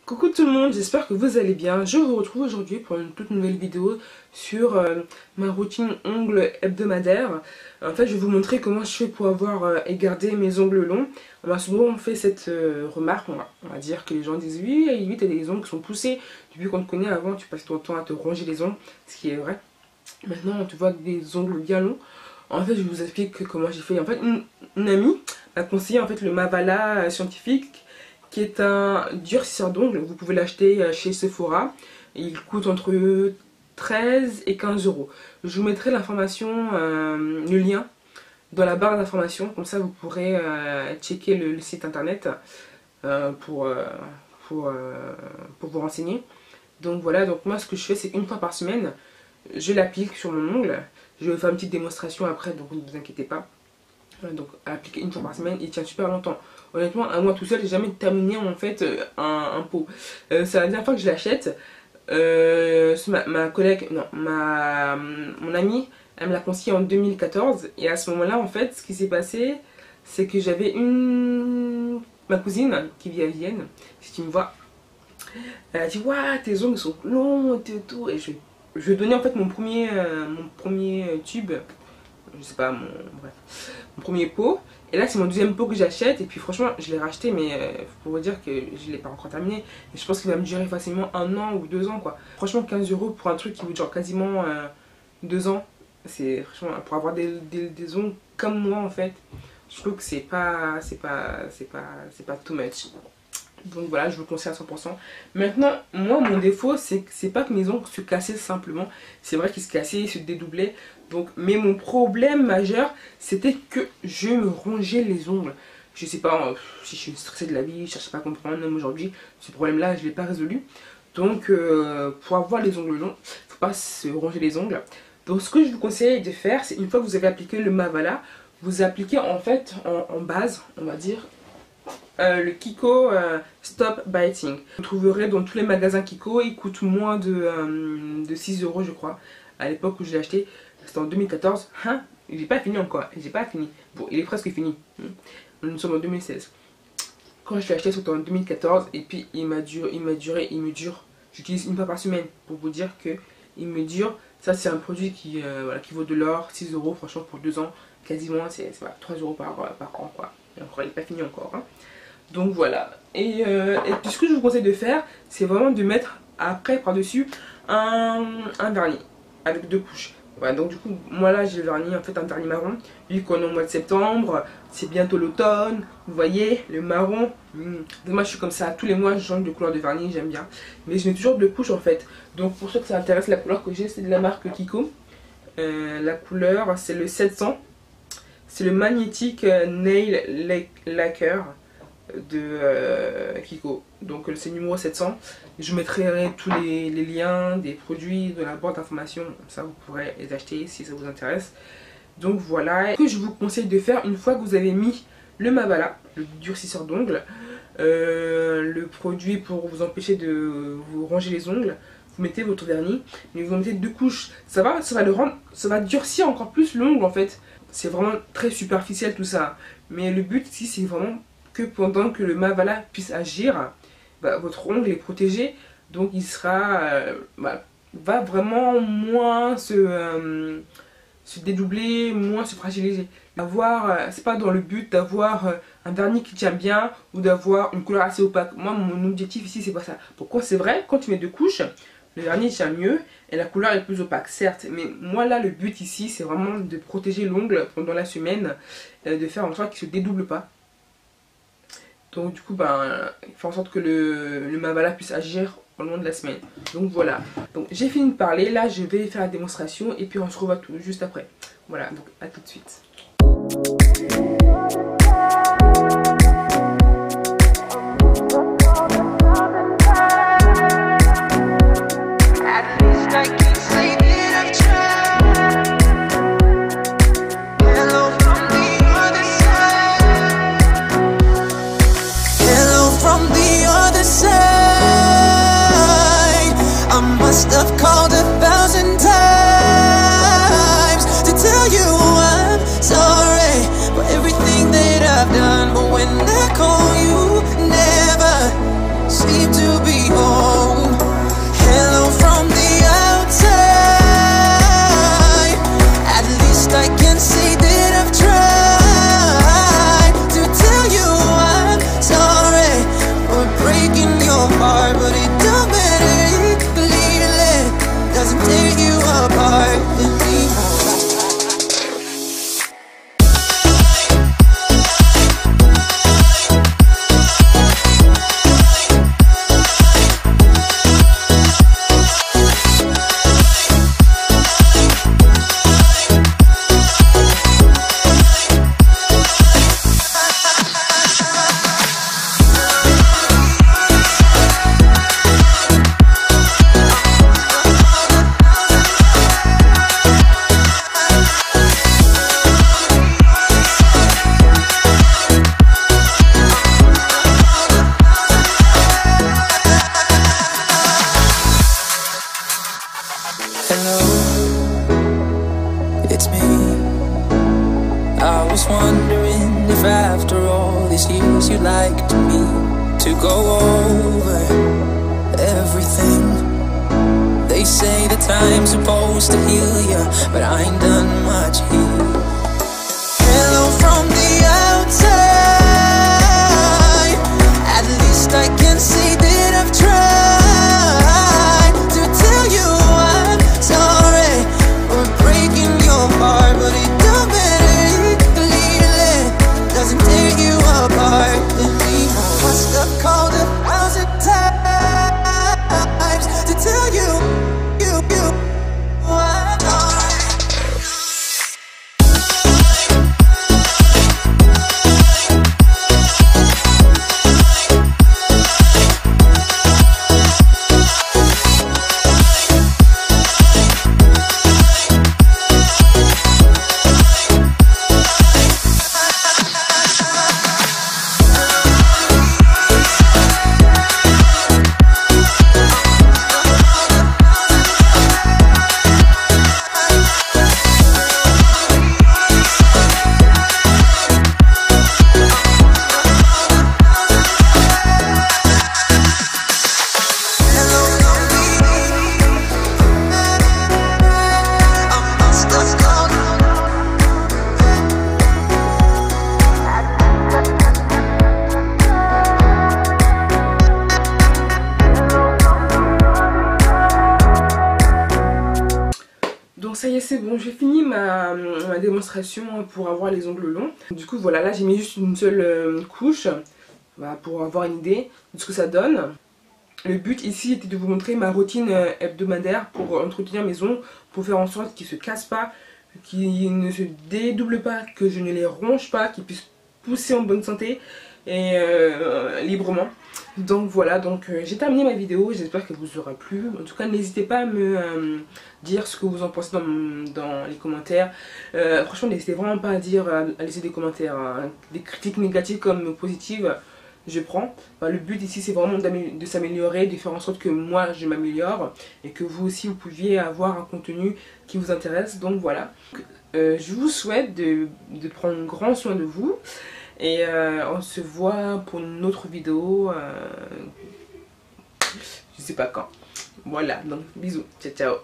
Coucou tout le monde, j'espère que vous allez bien. Je vous retrouve aujourd'hui pour une toute nouvelle vidéo sur ma routine ongles hebdomadaire. En fait, je vais vous montrer comment je fais pour avoir et garder mes ongles longs. On m'a souvent fait cette remarque, on va dire que les gens disent oui, t'as des ongles qui sont poussés. Depuis qu'on te connaît avant, tu passes ton temps à te ronger les ongles, ce qui est vrai. Maintenant, on te voit des ongles bien longs. En fait, je vous explique comment j'ai fait. En fait, une amie m'a conseillé en fait le Mavala scientifique, qui est un durcisseur d'ongles. Vous pouvez l'acheter chez Sephora. Il coûte entre 13 et 15 euros. Je vous mettrai l'information, le lien dans la barre d'information. Comme ça, vous pourrez checker le site internet pour vous renseigner. Donc voilà, donc moi ce que je fais, c'est une fois par semaine, je l'applique sur mon ongle. Je vais faire une petite démonstration après, donc ne vous inquiétez pas. Donc à appliquer une fois par semaine, il tient super longtemps. Honnêtement, un mois tout seul, j'ai jamais terminé en fait un pot. C'est la dernière fois que je l'achète. Ma collègue, non, mon amie, elle me l'a conseillé en 2014. Et à ce moment-là, en fait, ce qui s'est passé, c'est que j'avais ma cousine qui vit à Vienne. Si tu me vois, elle a dit waouh, tes ongles sont longs et tout. Et je lui ai donné en fait mon premier tube. Je sais pas, mon premier pot. Et là c'est mon deuxième pot que j'achète. Et puis franchement je l'ai racheté, mais pour vous dire que je l'ai pas encore terminé. Et je pense qu'il va me durer facilement 1 an ou 2 ans quoi. Franchement 15 euros pour un truc qui vous dure quasiment 2 ans. C'est franchement pour avoir des ongles comme moi en fait. Je trouve que c'est pas too much. Donc voilà, je vous le conseille à 100%. Maintenant, moi, mon défaut, c'est pas que mes ongles se cassaient simplement. C'est vrai qu'ils se cassaient, ils se dédoublaient. Donc, mais mon problème majeur, c'était que je me rongeais les ongles. Je sais pas si je suis stressée de la vie, je cherche pas à comprendre. Même aujourd'hui, ce problème-là, je l'ai pas résolu. Donc, pour avoir les ongles longs, faut pas se ronger les ongles. Donc, ce que je vous conseille de faire, c'est une fois que vous avez appliqué le Mavala, vous appliquez en fait en base, on va dire, le Kiko Stop Biting. Vous trouverez dans tous les magasins Kiko. Il coûte moins de 6 euros je crois. À l'époque où je l'ai acheté, c'était en 2014. Hein, j'ai pas fini encore. J'ai pas fini. Bon, il est presque fini. Nous sommes en 2016. Quand je l'ai acheté, c'était en 2014. Et puis il me dure. J'utilise une fois par semaine pour vous dire que il me dure. Ça c'est un produit qui vaut de l'or. 6 euros franchement pour 2 ans. Quasiment c'est 3 euros par an quoi. Et encore, il n'est pas fini encore. Hein. Donc voilà. Et puis ce que je vous conseille de faire, c'est vraiment de mettre après par-dessus un vernis avec 2 couches. Voilà, donc du coup, moi là j'ai le vernis, en fait un vernis marron. Vu qu'on est au mois de septembre, c'est bientôt l'automne. Vous voyez, le marron. Moi je suis comme ça, tous les mois je change de couleur de vernis, j'aime bien. Mais je mets toujours 2 couches en fait. Donc pour ceux que ça intéresse, la couleur que j'ai, c'est de la marque Kiko. La couleur, c'est le 700. C'est le Magnetic Nail Lacquer de Kiko. Donc c'est numéro 700. Je mettrai tous les liens des produits de la barre d'information. Ça vous pourrez les acheter si ça vous intéresse. Donc voilà. Ce que je vous conseille de faire une fois que vous avez mis le Mavala, le durcisseur d'ongles, le produit pour vous empêcher de vous ronger les ongles. Vous mettez votre vernis, mais vous en mettez 2 couches. Ça va durcir encore plus l'ongle en fait. C'est vraiment très superficiel tout ça. Mais le but ici c'est vraiment que pendant que le Mavala puisse agir, votre ongle est protégé. Donc il sera va vraiment moins se dédoubler, moins se fragiliser. C'est pas dans le but d'avoir un vernis qui tient bien ou d'avoir une couleur assez opaque. Moi mon objectif ici c'est pas ça. Pourquoi? C'est vrai, quand tu mets 2 couches, le vernis tient mieux et la couleur est plus opaque, certes. Mais moi là, le but ici, c'est vraiment de protéger l'ongle pendant la semaine, de faire en sorte qu'il ne se dédouble pas. Donc du coup, faire en sorte que le Mavala puisse agir au long de la semaine. Donc voilà. Donc j'ai fini de parler. Là, je vais faire la démonstration et puis on se revoit tout juste après. Voilà, donc à tout de suite. Must have called 1,000 times to tell you I'm sorry for everything that I've done. But when I call you, never seem to be feels you'd like me to go over everything. They say that time's supposed to heal ya, but I ain't done much here. Hello from the outside, at least I can say that I've tried to tell you I'm sorry for breaking your heart, but it don't matter, clearly doesn't tear you apart anymore. Must have called 1,000 times to tell you I'm alright. Donc ça y est, c'est bon, j'ai fini ma démonstration pour avoir les ongles longs. Du coup voilà, là j'ai mis juste une seule couche, voilà, pour avoir une idée de ce que ça donne. Le but ici était de vous montrer ma routine hebdomadaire pour entretenir mes ongles, pour faire en sorte qu'ils ne se cassent pas, qu'ils ne se dédoublent pas, que je ne les ronge pas, qu'ils puissent pousser en bonne santé et librement. Donc voilà, j'ai terminé ma vidéo, j'espère qu'elle vous aura plu. En tout cas, n'hésitez pas à me dire ce que vous en pensez dans les commentaires. Franchement, n'hésitez vraiment pas à laisser des commentaires, hein. Des critiques négatives comme positives, je prends. Enfin, le but ici, c'est vraiment de s'améliorer, de faire en sorte que moi, je m'améliore et que vous aussi, vous pouviez avoir un contenu qui vous intéresse. Donc voilà, je vous souhaite de prendre grand soin de vous. Et on se voit pour une autre vidéo, je sais pas quand. Voilà, donc bisous, ciao ciao.